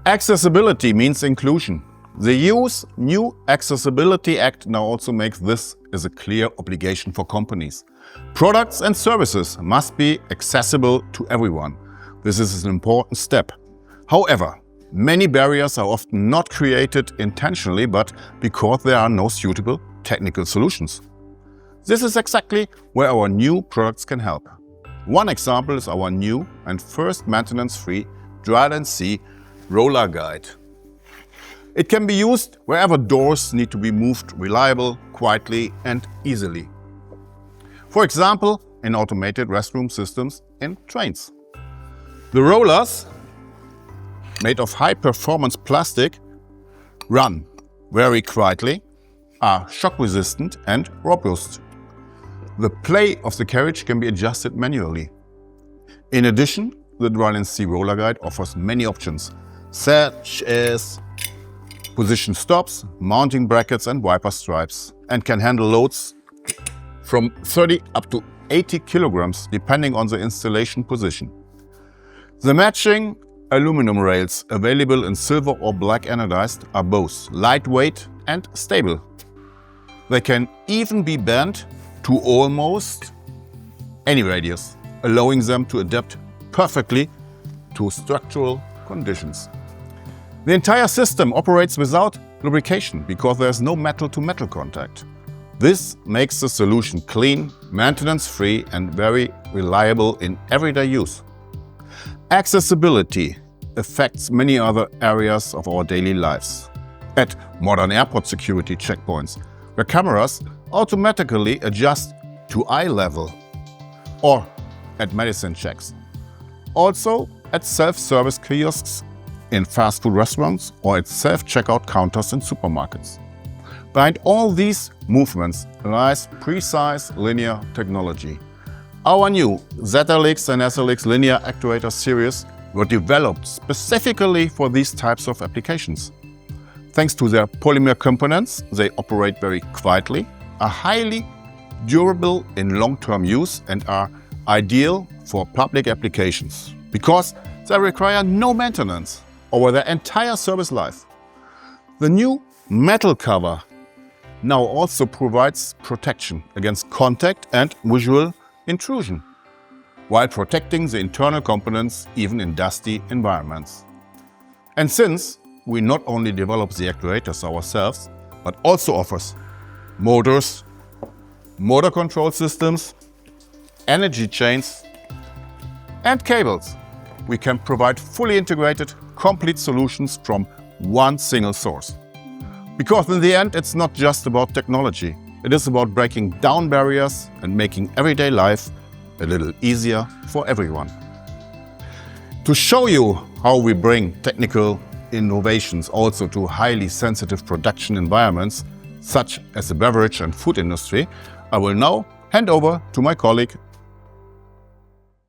Accessibility means inclusion. The EU's new Accessibility Act now also makes this as a clear obligation for companies. Products and services must be accessible to everyone. This is an important step. However, many barriers are often not created intentionally, but because there are no suitable technical solutions. This is exactly where our new products can help. One example is our new and first maintenance-free drylin C roller guide. It can be used wherever doors need to be moved reliably, quietly and easily. For example, in automated restroom systems in trains. The rollers, made of high-performance plastic, run very quietly, are shock-resistant and robust. The play of the carriage can be adjusted manually. In addition, the drylin C roller guide offers many options, such as position stops, mounting brackets and wiper stripes, and can handle loads from 30 up to 80 kilograms depending on the installation position. The matching aluminum rails available in silver or black anodized are both lightweight and stable. They can even be bent to almost any radius, allowing them to adapt perfectly to structural conditions. The entire system operates without lubrication because there is no metal-to-metal contact. This makes the solution clean, maintenance-free and very reliable in everyday use. Accessibility affects many other areas of our daily lives. At modern airport security checkpoints, where cameras automatically adjust to eye level, or at medicine checks. Also at self-service kiosks in fast food restaurants or at self-checkout counters in supermarkets. Behind all these movements lies precise linear technology. Our new ZLX and SLX linear actuator series were developed specifically for these types of applications. Thanks to their polymer components, they operate very quietly, are highly durable in long-term use and are ideal for public applications because they require no maintenance over their entire service life. The new metal cover now also provides protection against contact and visual intrusion, while protecting the internal components even in dusty environments. And since we not only develop the actuators ourselves, but also offers motors, motor control systems, energy chains and cables, we can provide fully integrated, complete solutions from one single source. Because in the end, it's not just about technology. It is about breaking down barriers and making everyday life a little easier for everyone. To show you how we bring technical innovations also to highly sensitive production environments, such as the beverage and food industry, I will now hand over to my colleague